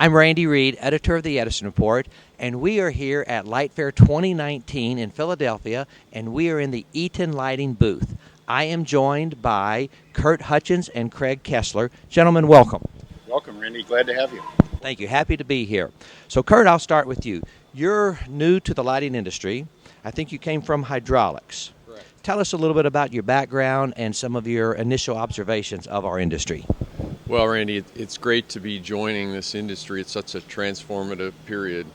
I'm Randy Reed, editor of the Edison Report, and we are here at Lightfair 2019 in Philadelphia, and we are in the Eaton Lighting booth. I am joined by Kurt Hutchins and Craig Kessler. Gentlemen, welcome. Welcome, Randy. Glad to have you. Thank you. Happy to be here. So, Kurt, I'll start with you. You're new to the lighting industry. I think you came from hydraulics. Correct. Tell us a little bit about your background and some of your initial observations of our industry. Well, Randy, it's great to be joining this industry. It's such a transformative period.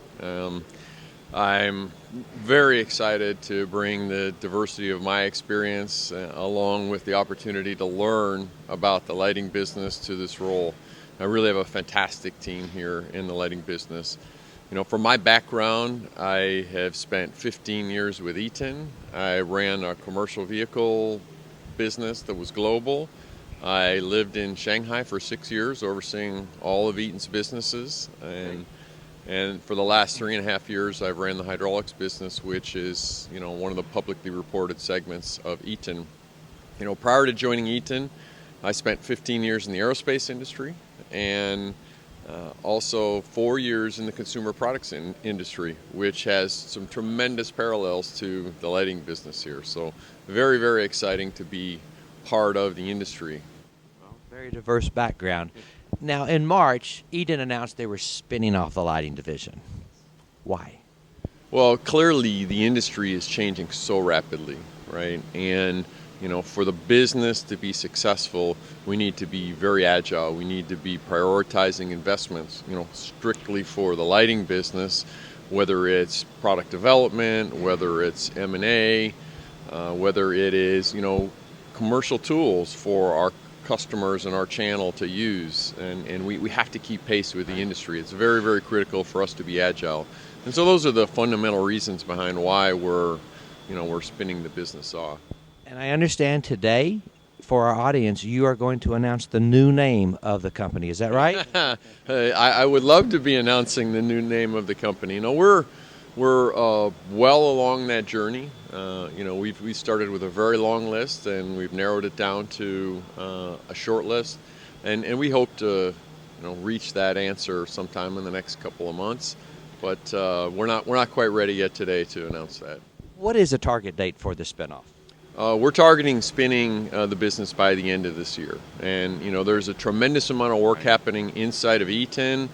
I'm very excited to bring the diversity of my experience along with the opportunity to learn about the lighting business to this role. I really have a fantastic team here in the lighting business. You know, from my background, I have spent 15 years with Eaton. I ran a commercial vehicle business that was global. I lived in Shanghai for 6 years, overseeing all of Eaton's businesses, and for the last 3.5 years, I've ran the hydraulics business, which is, you know, one of the publicly reported segments of Eaton. You know, prior to joining Eaton, I spent 15 years in the aerospace industry and also 4 years in the consumer products industry, which has some tremendous parallels to the lighting business here. So, very, very exciting to be part of the industry. Well, very diverse background. Now, in March, Eaton announced they were spinning off the lighting division. Why? Well, clearly the industry is changing so rapidly, right? And, you know, for the business to be successful, we need to be very agile. We need to be prioritizing investments, you know, strictly for the lighting business, whether it's product development, whether it's M&A, whether it is, you know, commercial tools for our customers and our channel to use, and we have to keep pace with the industry. It's very, very critical for us to be agile. And so those are the fundamental reasons behind why we're spinning the business off. And I understand today, for our audience, you are going to announce the new name of the company. Is that right? I would love to be announcing the new name of the company. You know, we're well along that journey. You know, we started with a very long list, and we've narrowed it down to a short list, and we hope to, you know, reach that answer sometime in the next couple of months. But we're not quite ready yet today to announce that. What is the target date for the spinoff? We're targeting spinning the business by the end of this year, and you know, there's a tremendous amount of work happening inside of Eaton.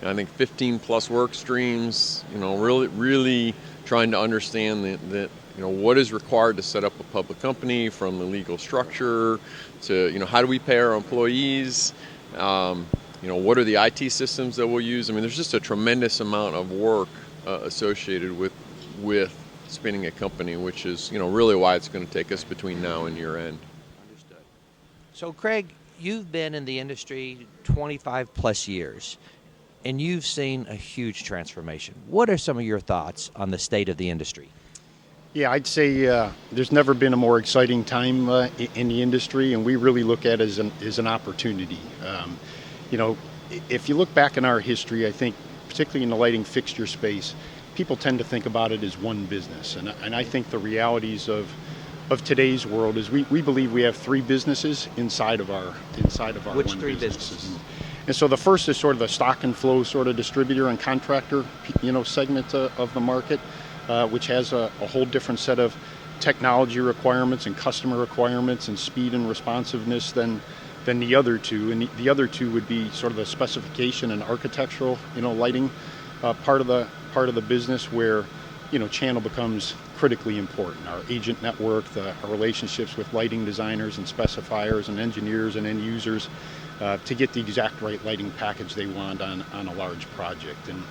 I think 15 plus work streams. You know, really trying to understand that you know, what is required to set up a public company, from the legal structure to, you know, how do we pay our employees, you know, what are the IT systems that we'll use. I mean, there's just a tremendous amount of work associated with spinning a company, which is, you know, really why it's going to take us between now and year end. Understood. So, Craig, you've been in the industry 25 plus years, and you've seen a huge transformation. What are some of your thoughts on the state of the industry? Yeah, I'd say there's never been a more exciting time in the industry, and we really look at it as an opportunity. You know, if you look back in our history, I think, particularly in the lighting fixture space, people tend to think about it as one business. And I think the realities of today's world is we believe we have three businesses inside of our Which one three business. businesses? And so the first is sort of the stock and flow sort of distributor and contractor, you know, segment of the market, which has a whole different set of technology requirements and customer requirements and speed and responsiveness than the other two. And the other two would be sort of the specification and architectural, you know, lighting part of the business, where, you know, channel becomes critically important. Our agent network, our relationships with lighting designers and specifiers and engineers and end users to get the exact right lighting package they want on a large project. And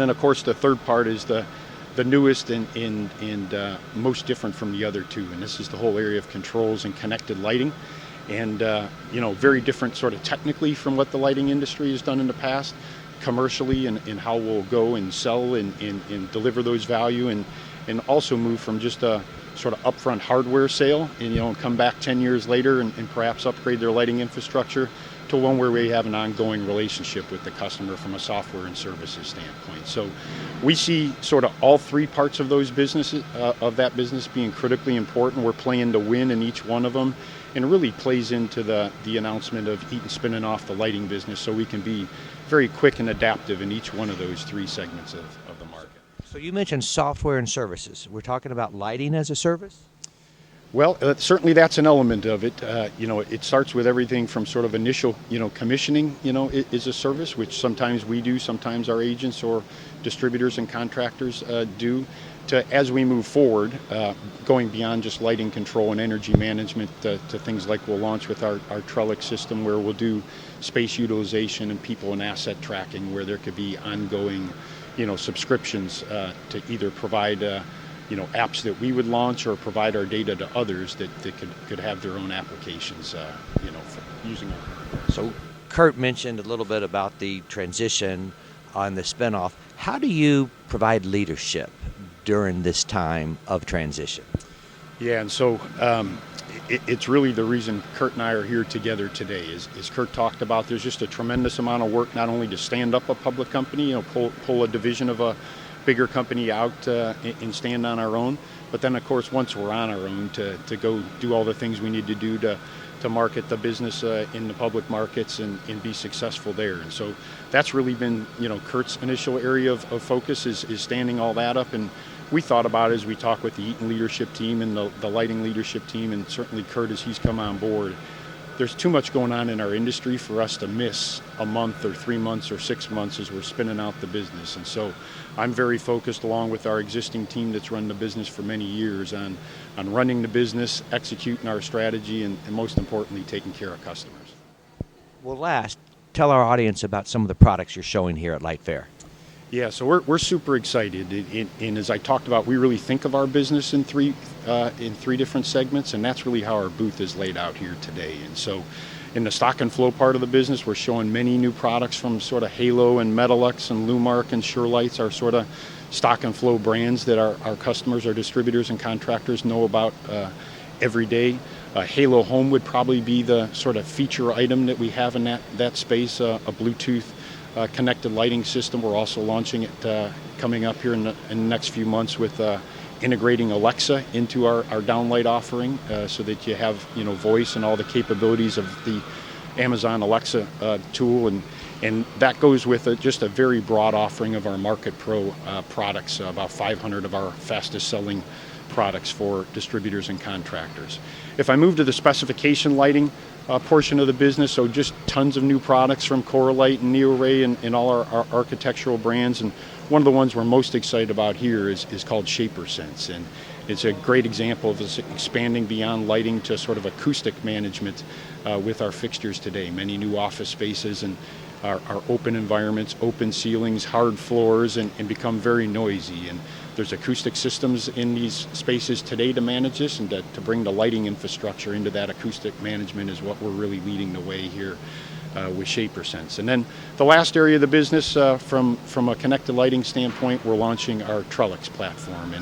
then, of course, the third part is the newest and most different from the other two, and this is the whole area of controls and connected lighting. And you know, very different sort of technically from what the lighting industry has done in the past, commercially, and how we'll go and sell and deliver those value, and also move from just a sort of upfront hardware sale and, you know, come back 10 years later and perhaps upgrade their lighting infrastructure to one where we have an ongoing relationship with the customer from a software and services standpoint. So we see sort of all three parts of those businesses, of that business, being critically important. We're playing to win in each one of them, and it really plays into the announcement of Eaton spinning off the lighting business, so we can be very quick and adaptive in each one of those three segments of the market. So you mentioned software and services. We're talking about lighting as a service? Well, certainly that's an element of it. It starts with everything from sort of initial, commissioning, is a service, which sometimes we do, sometimes our agents or distributors and contractors do. As we move forward, going beyond just lighting control and energy management to things like we'll launch with our Trellis system, where we'll do space utilization and people and asset tracking, where there could be ongoing, subscriptions to either provide apps that we would launch or provide our data to others that could have their own applications, for using our. So Kurt mentioned a little bit about the transition on the spinoff. How do you provide leadership during this time of transition? Yeah, and so it's really the reason Kurt and I are here together today. As Kurt talked about, there's just a tremendous amount of work not only to stand up a public company, pull a division of a bigger company out and stand on our own, but then of course once we're on our own to go do all the things we need to do to market the business in the public markets and be successful there. And so that's really been Kurt's initial area of focus is standing all that up. And we thought about it as we talked with the Eaton leadership team and the lighting leadership team, and certainly Kurt as he's come on board. There's too much going on in our industry for us to miss a month or 3 months or 6 months as we're spinning out the business. And so I'm very focused, along with our existing team that's run the business for many years, on running the business, executing our strategy, and most importantly, taking care of customers. Well, last, tell our audience about some of the products you're showing here at Lightfair. Yeah, so we're super excited. And as I talked about, we really think of our business in three different segments, and that's really how our booth is laid out here today. And so in the stock and flow part of the business, we're showing many new products from sort of Halo and Metalux and Lumark and Sure Lights, our sort of stock and flow brands that our customers, our distributors and contractors know about every day. Halo Home would probably be the sort of feature item that we have in that space, a Bluetooth connected lighting system. We're also launching it coming up here in the next few months with integrating Alexa into our downlight offering, so that you have voice and all the capabilities of the Amazon Alexa tool, and that goes with just a very broad offering of our Market Pro products, about 500 of our fastest selling products for distributors and contractors. If I move to the specification lighting portion of the business, so just tons of new products from Corelight and NeoRay and all our architectural brands, and one of the ones we're most excited about here is called ShaperSense, and it's a great example of us expanding beyond lighting to sort of acoustic management with our fixtures today. Many new office spaces and our open environments, open ceilings, hard floors, and become very noisy. And there's acoustic systems in these spaces today to manage this, and to bring the lighting infrastructure into that acoustic management is what we're really leading the way here with ShaperSense. And then the last area of the business, from a connected lighting standpoint, we're launching our Trellis platform.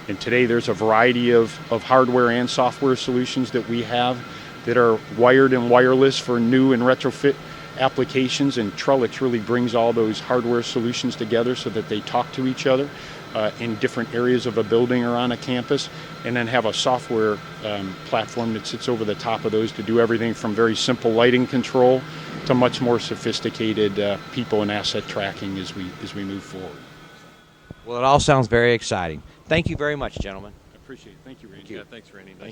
And today there's a variety of hardware and software solutions that we have that are wired and wireless for new and retrofit applications, and Trellis really brings all those hardware solutions together so that they talk to each other in different areas of a building or on a campus, and then have a software platform that sits over the top of those to do everything from very simple lighting control to much more sophisticated people and asset tracking as we move forward. Well, it all sounds very exciting. Thank you very much, gentlemen. I appreciate it. Thank you, Randy. Yeah, thanks, Randy. Nice